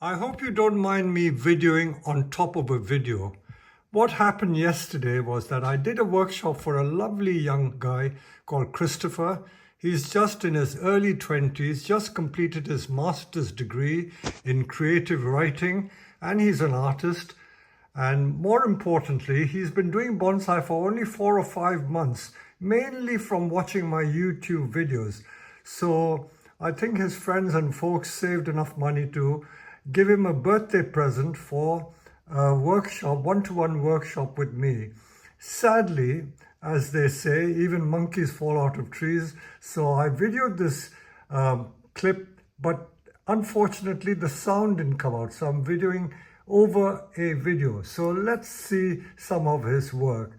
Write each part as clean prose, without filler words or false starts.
I hope you don't mind me videoing on top of a video. What happened yesterday was that I did a workshop for a lovely young guy called Christopher. He's just in his early 20s, just completed his master's degree in creative writing, and he's an artist. And more importantly, he's been doing bonsai for only 4 or 5 months, mainly from watching my YouTube videos. So I think his friends and folks saved enough money to give him a birthday present for a workshop, one-to-one workshop with me. Sadly, as they say, even monkeys fall out of trees. So I videoed this clip, but unfortunately the sound didn't come out. So I'm videoing over a video. So let's see some of his work.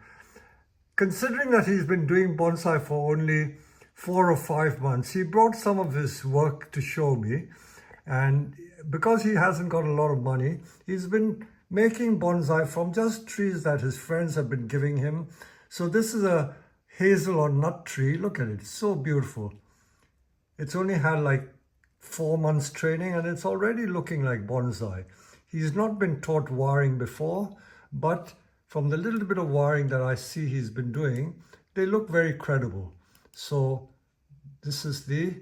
Considering that he's been doing bonsai for only 4 or 5 months, he brought some of his work to show me. And because he hasn't got a lot of money, he's been making bonsai from just trees that his friends have been giving him. So this is a hazel or nut tree. Look at it, it's so beautiful. It's only had like 4 months training and it's already looking like bonsai. He's not been taught wiring before, but from the little bit of wiring that I see he's been doing, they look very credible. So this is the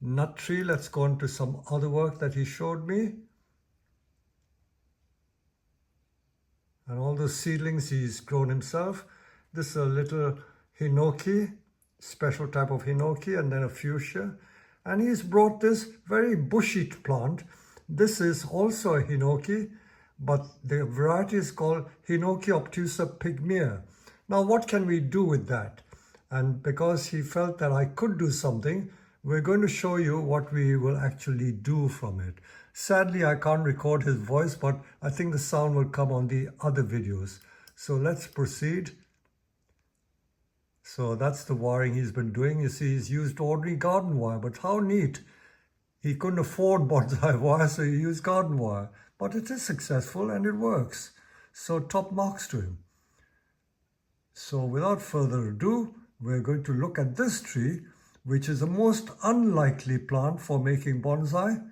nut tree. Let's go on to some other work that he showed me. And all those seedlings he's grown himself. This is a little hinoki, special type of hinoki, and then a fuchsia. And he's brought this very bushy plant. This is also a hinoki, but the variety is called Hinoki obtusa pygmaea. Now, what can we do with that? And because he felt that I could do something, we're going to show you what we will actually do from it. Sadly, I can't record his voice, but I think the sound will come on the other videos. So let's proceed. So that's the wiring he's been doing. You see, he's used ordinary garden wire, but how neat. He couldn't afford bonsai wire, so he used garden wire. But it is successful and it works. So top marks to him. So without further ado, we're going to look at this tree, which is the most unlikely plant for making bonsai.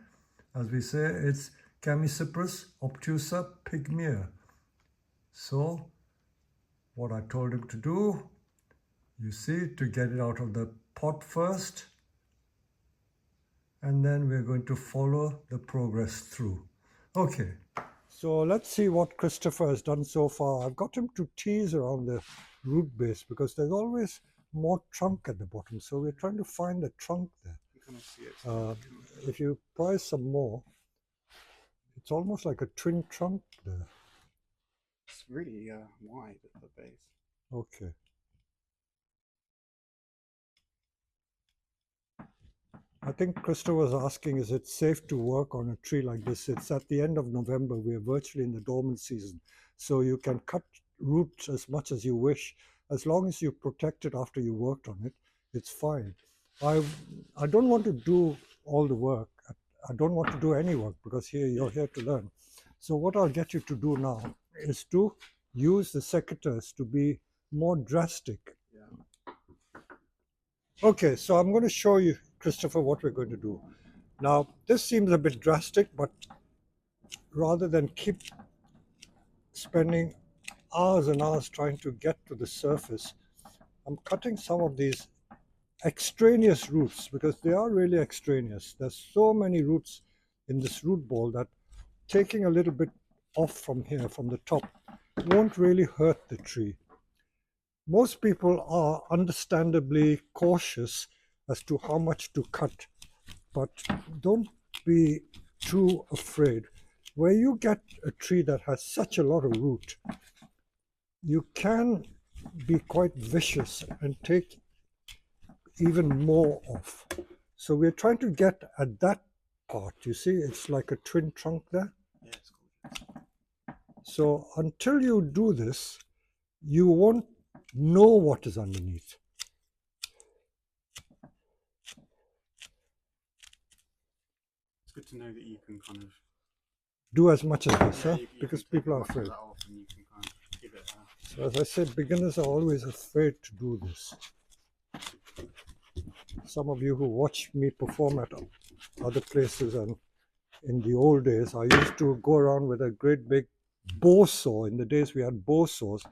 As we say, it's Chamaecyparis obtusa pygmaea. So what I told him to do, you see, to get it out of the pot first, and then we're going to follow the progress through. Okay, so let's see what Christopher has done so far. I've got him to tease around the root base because there's always more trunk at the bottom. So we're trying to find the trunk there. If you pry some more, it's almost like a twin trunk there. It's really wide at the base. Okay. I think Krista was asking, is it safe to work on a tree like this? It's at the end of November. We are virtually in the dormant season. So you can cut roots as much as you wish. As long as you protect it after you worked on it, it's fine. I don't want to do all the work. I don't want to do any work because here you're here to learn. So what I'll get you to do now is to use the secateurs to be more drastic. Yeah. Okay, so I'm going to show you, Christopher, what we're going to do. Now, this seems a bit drastic, but rather than keep spending hours and hours trying to get to the surface, I'm cutting some of these extraneous roots because they are really extraneous. There's so many roots in this root ball that taking a little bit off from here, from the top, won't really hurt the tree. Most people are understandably cautious as to how much to cut, but don't be too afraid. Where you get a tree that has such a lot of root, you can be quite vicious and take even more off. So we're trying to get at that part. You see, it's like a twin trunk there. Yeah, it's gorgeous. So until you do this, you won't know what is underneath. It's good to know that you can kind of Do as much as this, huh? you Because can people are take much of afraid. that off and you can kind of give it So as I said, beginners are always afraid to do this. Some of you who watch me perform at other places and in the old days, I used to go around with a great big bow saw. In the days we had bow saws,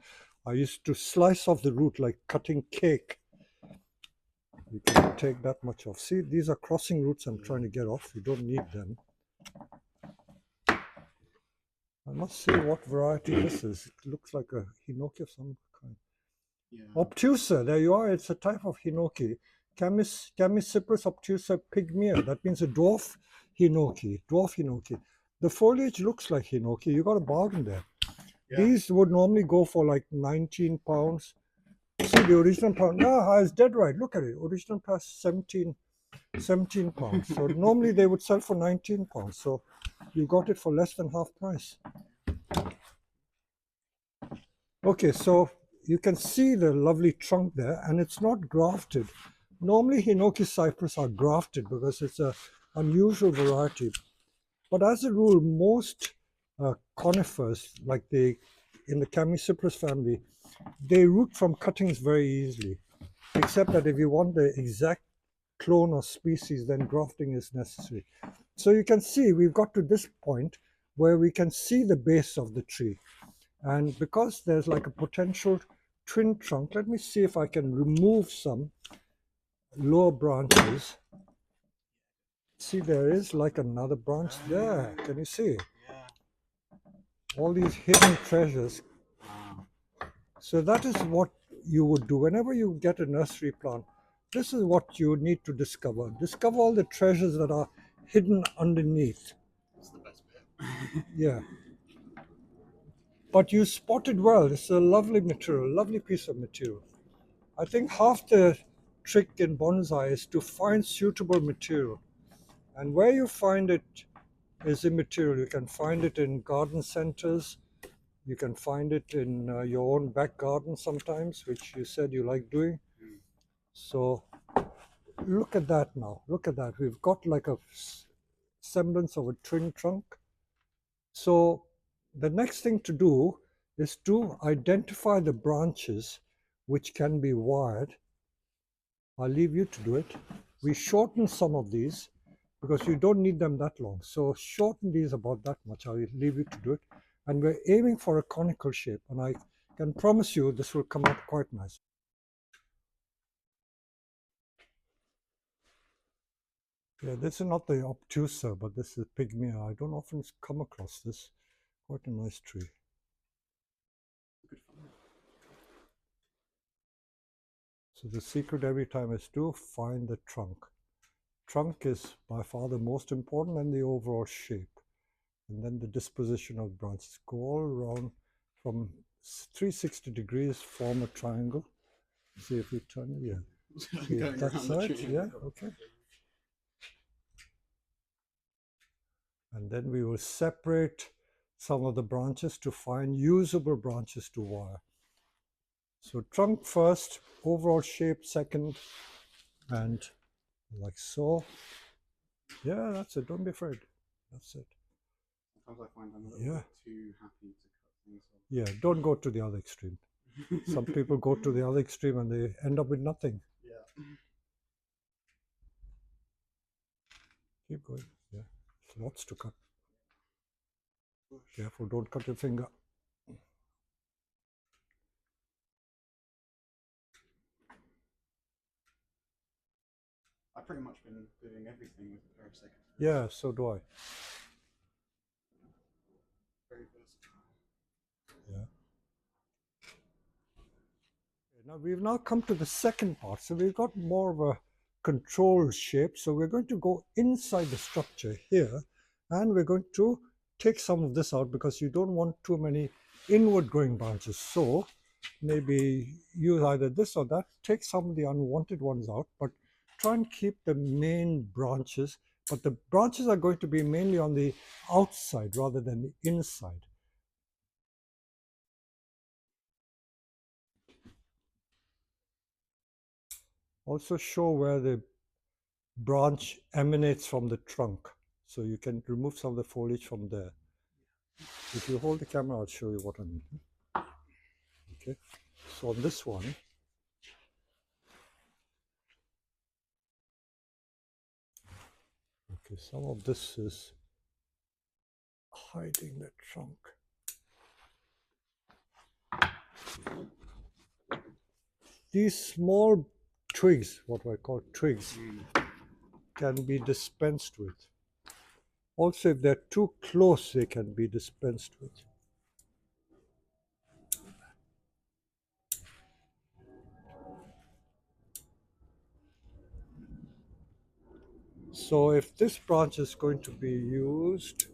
I used to slice off the root like cutting cake. You can take that much off. See, these are crossing roots I'm trying to get off. You don't need them. I must see what variety this is. It looks like a hinoki of some kind. Yeah. Obtusa, there you are. It's a type of hinoki. Chamaecyparis obtusa pygmea. That means a dwarf hinoki. Dwarf hinoki. The foliage looks like hinoki. You got a bargain there. Yeah. These would normally go for like 19 pounds. See, the original pound. No, I was dead right. Look at it. Original price 17 pounds. So normally they would sell for 19 pounds. So you got it for less than half price. Okay, so you can see the lovely trunk there, and it's not grafted. Normally hinoki cypress are grafted because it's a unusual variety. But as a rule, most conifers, like in the Chamaecyparis family, they root from cuttings very easily. Except that if you want the exact clone or species, then grafting is necessary. So you can see we've got to this point where we can see the base of the tree. And because there's like a potential twin trunk, let me see if I can remove some lower branches. See, there is like another branch there. Can you see? Yeah. All these hidden treasures. Wow. So that is what you would do whenever you get a nursery plant. This is what you need to discover. Discover all the treasures that are hidden underneath. That's the best bit. Yeah. But you spotted well. It's a lovely material, lovely piece of material. I think half the trick in bonsai is to find suitable material. And where you find it is immaterial. You can find it in garden centers. You can find it in your own back garden sometimes, which you said you like doing. So look at that now. Look at that. We've got like a semblance of a twin trunk. So the next thing to do is to identify the branches which can be wired. I'll leave you to do it. We shorten some of these because you don't need them that long. So shorten these about that much. I'll leave you to do it. And we're aiming for a conical shape. And I can promise you this will come out quite nice. Yeah, this is not the obtusa, but this is pygmea. I don't often come across this. Quite a nice tree. So the secret every time is to find the trunk. Trunk is by far the most important, and the overall shape. And then the disposition of branches. Go all around from 360 degrees, form a triangle. See if you turn it, yeah. See that side, yeah, okay. And then we will separate some of the branches to find usable branches to wire. So trunk first, overall shape second, and like so. Yeah, that's it. Don't be afraid. That's it. Sometimes I find I'm a little bit too happy to cut things off. Yeah, don't go to the other extreme. Some people go to the other extreme and they end up with nothing. Yeah. Keep going. Yeah, there's lots to cut. Careful, don't cut your finger. I've pretty much been doing everything with a pair of seconds. Yeah, so do I. Very versatile. Yeah. Now we've now come to the second part. So we've got more of a control shape. So we're going to go inside the structure here, and we're going to take some of this out because you don't want too many inward growing branches. So maybe use either this or that. Take some of the unwanted ones out, but try and keep the main branches. But the branches are going to be mainly on the outside rather than the inside. Also show where the branch emanates from the trunk. So you can remove some of the foliage from there. If you hold the camera, I'll show you what I mean. Okay, so on this one, okay, some of this is hiding the trunk. These small twigs, what I call twigs, can be dispensed with. Also, if they're too close, they can be dispensed with. So if this branch is going to be used,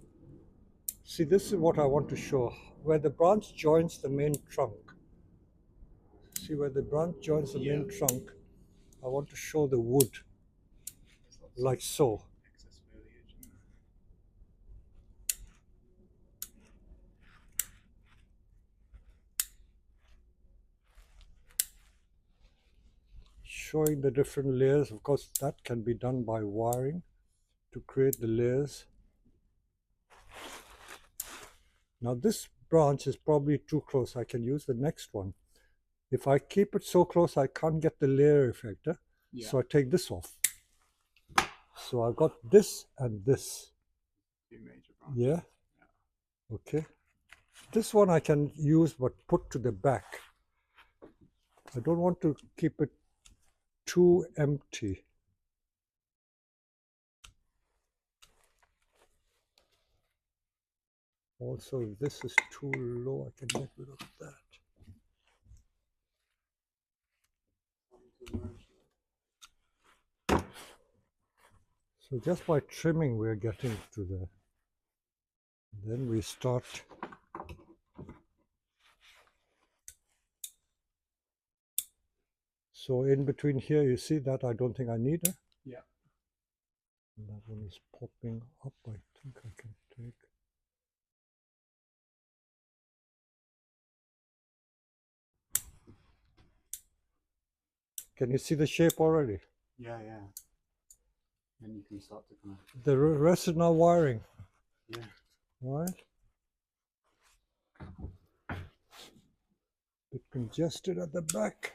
see, this is what I want to show, where the branch joins the main trunk. See where the branch joins the main trunk, I want to show the wood, like so. Excess foliage. Showing the different layers. Of course, that can be done by wiring to create the layers. Now this branch is probably too close. I can use the next one. If I keep it so close, I can't get the layer effect. So I take this off. So I've got this and this. Two major branches. Yeah. Okay. This one I can use but put to the back. I don't want to keep it too empty. Also, if this is too low, I can get rid of that. So just by trimming, we're getting to the, then we start. So in between here, you see that I don't think I need it. Yeah. And that one is popping up. I think I can take. Can you see the shape already? Yeah. Then you can start to kind of. The rest is now wiring. Yeah. Right? Bit congested at the back.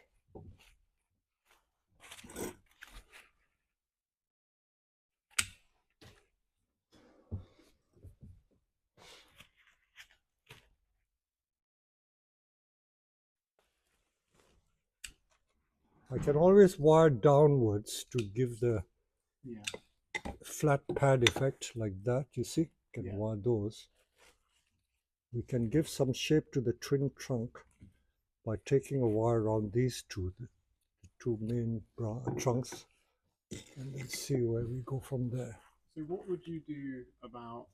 I can always wire downwards to give the flat pad effect like that. You see, can wire those. We can give some shape to the twin trunk by taking a wire around these two, the two main trunks, and then see where we go from there. So what would you do about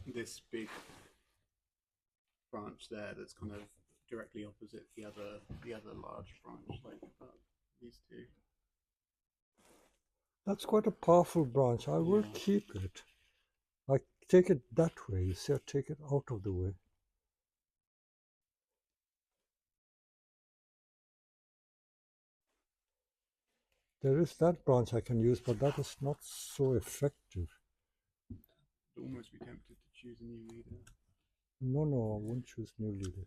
this big branch there that's kind of directly opposite the other large branch, like these two? That's quite a powerful branch. I will keep it. I take it that way. You see, I take it out of the way. There is that branch I can use, but that is not so effective. I'd almost be tempted to choose a new leader. No, I won't choose new leader.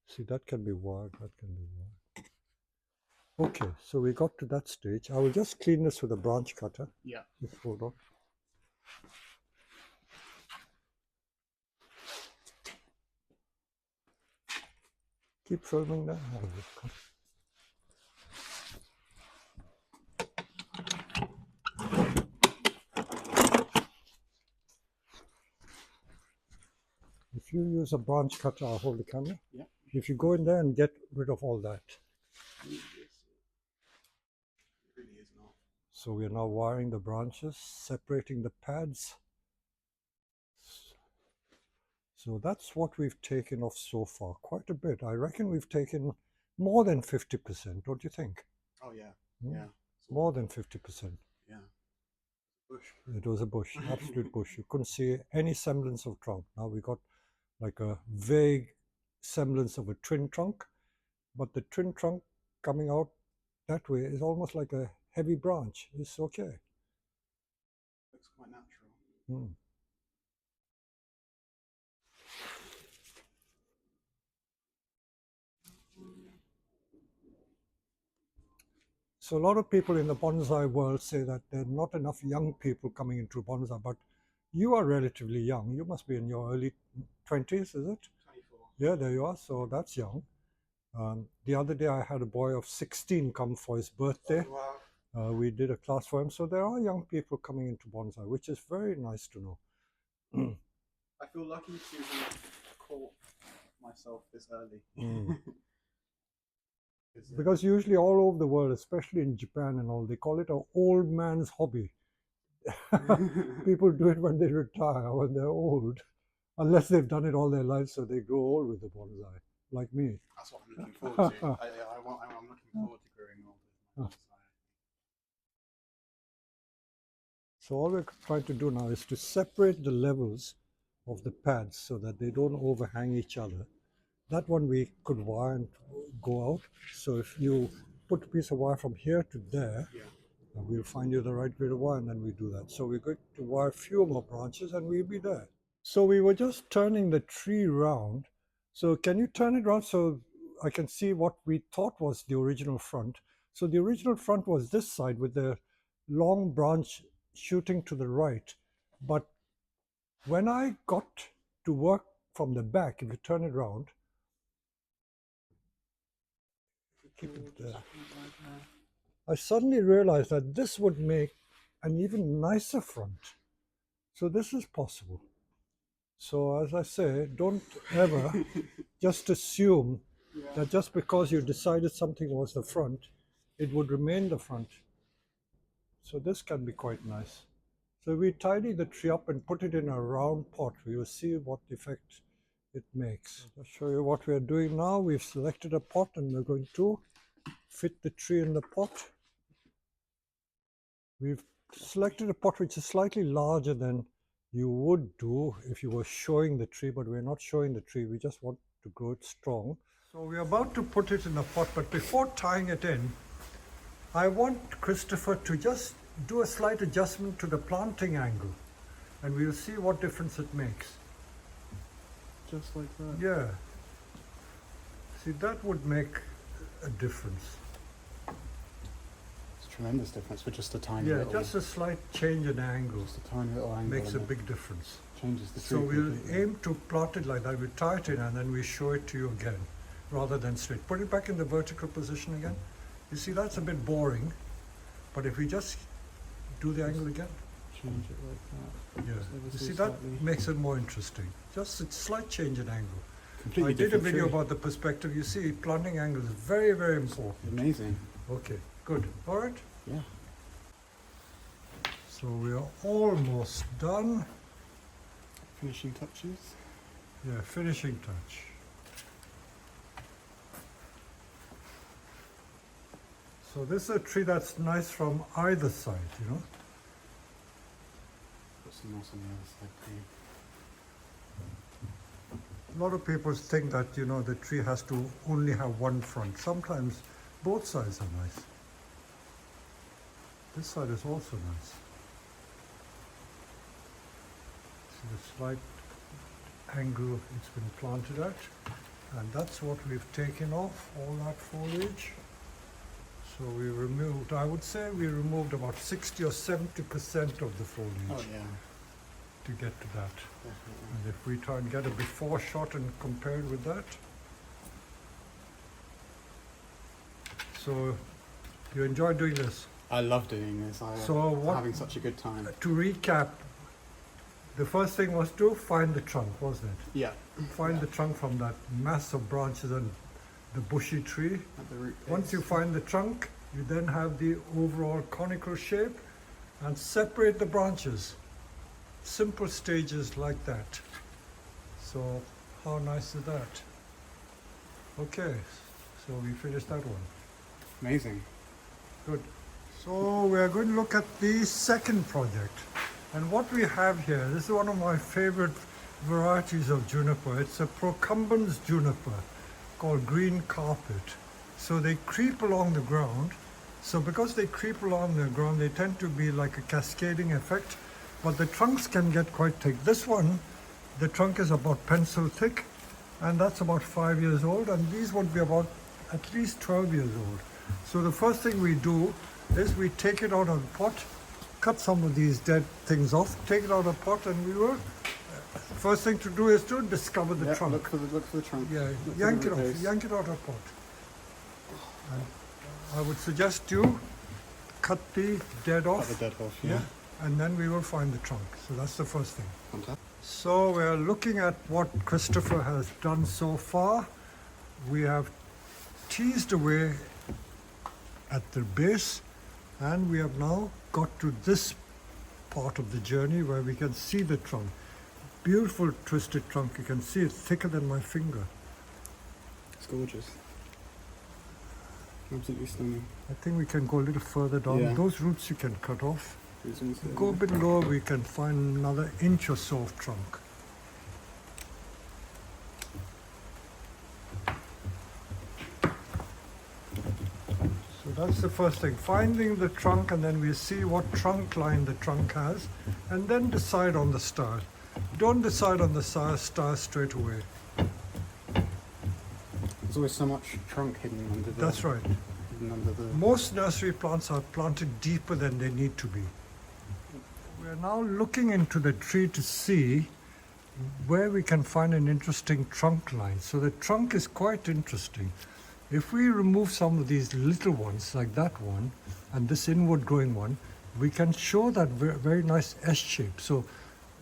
See, that can be wired, that can be wired. Okay, so we got to that stage. I will just clean this with a branch cutter. Yeah. Just hold on. Keep filming that. If you use a branch cutter, I'll hold the camera. Yeah. If you go in there and get rid of all that. It really is not. So we are now wiring the branches, separating the pads. So that's what we've taken off so far, quite a bit. I reckon we've taken more than 50%, don't you think? Oh yeah, yeah. More than 50%. Yeah. Bush. It was a bush, absolute bush. You couldn't see any semblance of trunk. Now we got like a vague semblance of a twin trunk, but the twin trunk coming out that way is almost like a heavy branch. It's okay. Looks quite natural. So a lot of people in the bonsai world say that there are not enough young people coming into bonsai, but you are relatively young. You must be in your early 20s, is it? 24. Yeah, there you are. So that's young. The other day I had a boy of 16 come for his birthday. Wow. We did a class for him. So there are young people coming into bonsai, which is very nice to know. I feel lucky to have caught myself this early. Because usually all over the world, especially in Japan and all, they call it an old man's hobby. People do it when they retire, when they're old, unless they've done it all their lives, so they grow old with the bonsai, like me. That's what I'm looking forward to. I'm looking forward to growing old with my bonsai. So all we're trying to do now is to separate the levels of the pads so that they don't overhang each other. That one we could wire and go out. So if you put a piece of wire from here to there, Yeah. we'll find you the right way to wire, and then we do that. So we're going to wire a few more branches and we'll be there. So we were just turning the tree round. So can you turn it around so I can see what we thought was the original front? So the original front was this side with the long branch shooting to the right. But when I got to work from the back, if you turn it around, keep it there, I suddenly realized that this would make an even nicer front. So this is possible. So as I say, don't ever just assume that just because you decided something was the front, it would remain the front. So this can be quite nice. So we tidy the tree up and put it in a round pot. We will see what effect it makes. I'll show you what we are doing now. We've selected a pot and we're going to fit the tree in the pot. We've selected a pot which is slightly larger than you would do if you were showing the tree, but we're not showing the tree. We just want to grow it strong. So we're about to put it in a pot, but before tying it in, I want Christopher to just do a slight adjustment to the planting angle, and we'll see what difference it makes. Just like that. Yeah. See, that would make a difference. It's a tremendous difference for just a tiny Yeah, little. just a slight change in angle Just a tiny little angle. makes a big difference. Changes the tree. So we'll completely. aim to plot it like that. We'll tie it in and then we show it to you again, rather than straight. Put it back in the vertical position again. You see, that's a bit boring, but if we just do the angle again, Change it like that. yeah. Just ever You so see, that slightly. makes it more interesting. Just a slight change in angle. Completely I did a different video tree. about the perspective. You see, planting angle is very, very important. Amazing. Okay, good. All right. Yeah. So we are almost done. Finishing touches. Yeah, finishing touch. So this is a tree that's nice from either side, you know. Put some moss on the other side too. A lot of people think that, you know, the tree has to only have one front. Sometimes both sides are nice. This side is also nice. See the slight angle it's been planted at. And that's what we've taken off, all that foliage. So we removed, I would say we removed about 60 or 70% of the foliage Oh yeah. to get to that. Definitely. And if we try and get a before shot and compare it with that. So you enjoy doing this. I love doing this. So I'm having such a good time. To recap, the first thing was to find the trunk, wasn't it? Yeah. Find the trunk from that mass of branches and the bushy tree. At the root Once base. you find the trunk, you then have the overall conical shape and separate the branches. Simple stages like that. So how nice is that? Okay, so we finished that one. Amazing. Good. So we are going to look at the second project. And what we have here, this is one of my favorite varieties of juniper. It's a procumbens juniper called green carpet. So they creep along the ground. So because they creep along the ground, they tend to be like a cascading effect, but the trunks can get quite thick. This one, the trunk is about pencil thick, and that's about 5 years old, and these would be about at least 12 years old. So the first thing we do is we take it out of the pot, cut some of these dead things off, take it out of the pot, and we will. First thing to do is to discover the trunk. Look for the trunk. Yeah, Look for yank the it off, base. yank it out of the pot. And I would suggest you cut the dead off. Cut the dead off. Yeah, and then we will find the trunk. So that's the first thing. Fantastic. So we're looking at what Christopher has done so far. We have teased away at the base, and we have now got to this part of the journey where we can see the trunk. Beautiful twisted trunk. You can see it's thicker than my finger. It's gorgeous. Absolutely stunning. I think we can go a little further down. Yeah. Those roots you can cut off. These ones there. Go a bit lower, we can find another inch or so of trunk. So that's the first thing, finding the trunk, and then we see what trunk line the trunk has, and then decide on the style. Don't decide on the style straight away. There's always so much trunk hidden under the. That's right. Hidden under the. Most nursery plants are planted deeper than they need to be. We're now looking into the tree to see where we can find an interesting trunk line. So the trunk is quite interesting. If we remove some of these little ones, like that one, and this inward growing one, we can show that very nice S shape. So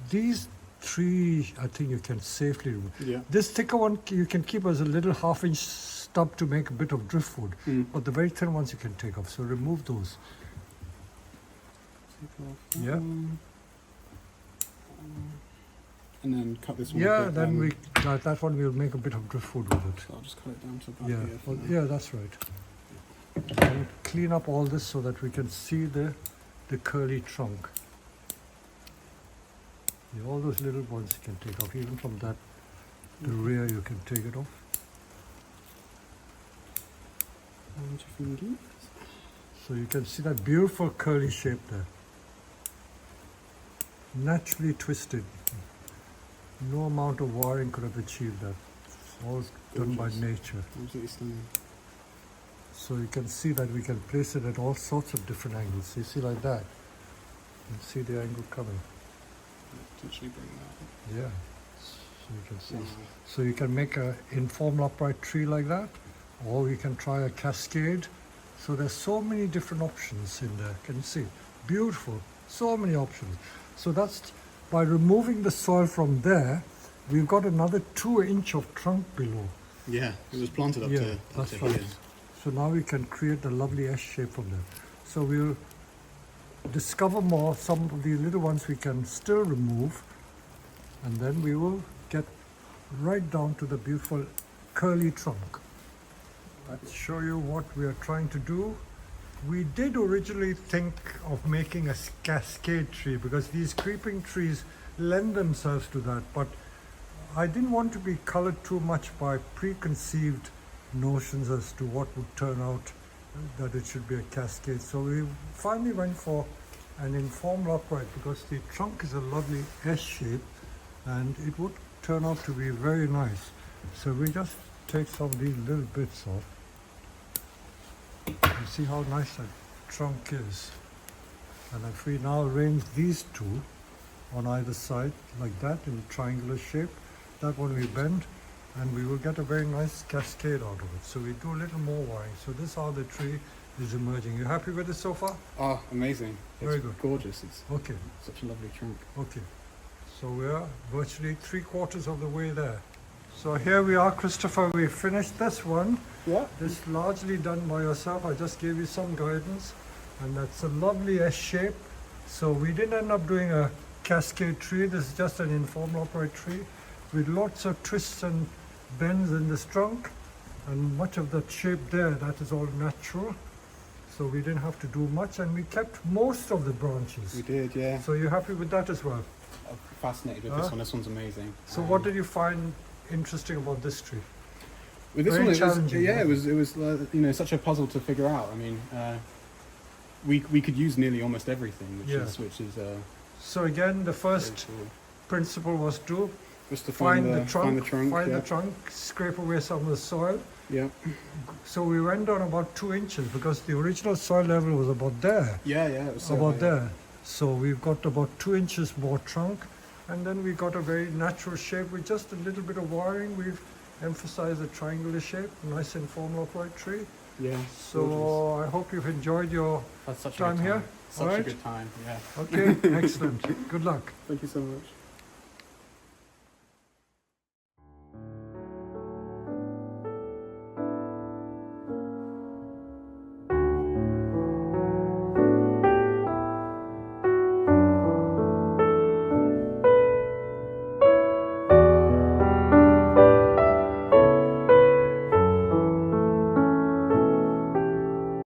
these three, I think you can safely remove. Yeah. This thicker one you can keep as a little half-inch stub to make a bit of driftwood, but the very thin ones you can take off. So remove those. Take off that Yeah. one. And then cut this one. a Yeah, bit then down. that one we'll make a bit of driftwood with it. So I'll just cut it down to about Yeah, here. for well, now. yeah, that's right. And clean up all this so that we can see the curly trunk. Yeah, all those little ones you can take off, even from that, the rear you can take it off. And your finger. So you can see that beautiful curly shape there. Naturally twisted. No amount of wiring could have achieved that. It's all done by Gorgeous. nature. Absolutely stunning. So you can see that we can place it at all sorts of different angles. So you see like that. You can see the angle coming. Potentially bring that. Yeah. So you can see. Wow. So you can make a informal upright tree like that, or you can try a cascade. So there's so many different options in there. Can you see? Beautiful. So many options. So that's by removing the soil from there, we've got another 2 inch of trunk below. Yeah, it was planted up Yeah, to that's here. right. So now we can create a lovely S shape from there. So we'll discover more. Some of the little ones we can still remove, and then we will get right down to the beautiful curly trunk. Let's show you what we are trying to do. We did originally think of making a cascade tree because these creeping trees lend themselves to that, but I didn't want to be colored too much by preconceived notions as to what would turn out that it should be a cascade. So we finally went for an informal upright because the trunk is a lovely S shape and it would turn out to be very nice. So we just take some of these little bits off. You see how nice that trunk is. And if we now arrange these two on either side like that in a triangular shape, that one we bend and we will get a very nice cascade out of it. So we do a little more wiring. So this is how the tree is emerging. You happy with it so far? Oh, amazing. Very It's good. Gorgeous. It's Okay, such a lovely trunk. okay. So we are virtually 3/4 of the way there. So here we are, Christopher. We finished this one. Yeah. This largely done by yourself. I just gave you some guidance, and that's a lovely S shape. So we didn't end up doing a cascade tree. This is just an informal upright tree with lots of twists and bends in this trunk, and much of that shape there, that is all natural. So we didn't have to do much, and we kept most of the branches. We did, yeah. So you're happy with that as well? I'm fascinated with Huh? this one. This one's amazing. So what did you find interesting about this tree? With this Very one, challenging, it was wasn't such a puzzle to figure out. I mean, we could use nearly almost everything, which Yeah. is So again, the very first cool. principle was to Just to find the find the trunk, trunk, yeah. scrape away some of the soil, Yeah. So we went down about 2 inches because the original soil level was about there. Yeah, it was so About high. there. So we've got about 2 inches more trunk, and then we got a very natural shape with just a little bit of wiring. We've emphasized a triangular shape, nice informal upright tree. Yeah. So gorgeous. I hope you've enjoyed your That's such time a good here. time. Such Alright. a good time. Yeah. Okay, excellent. Good luck. Thank you so much.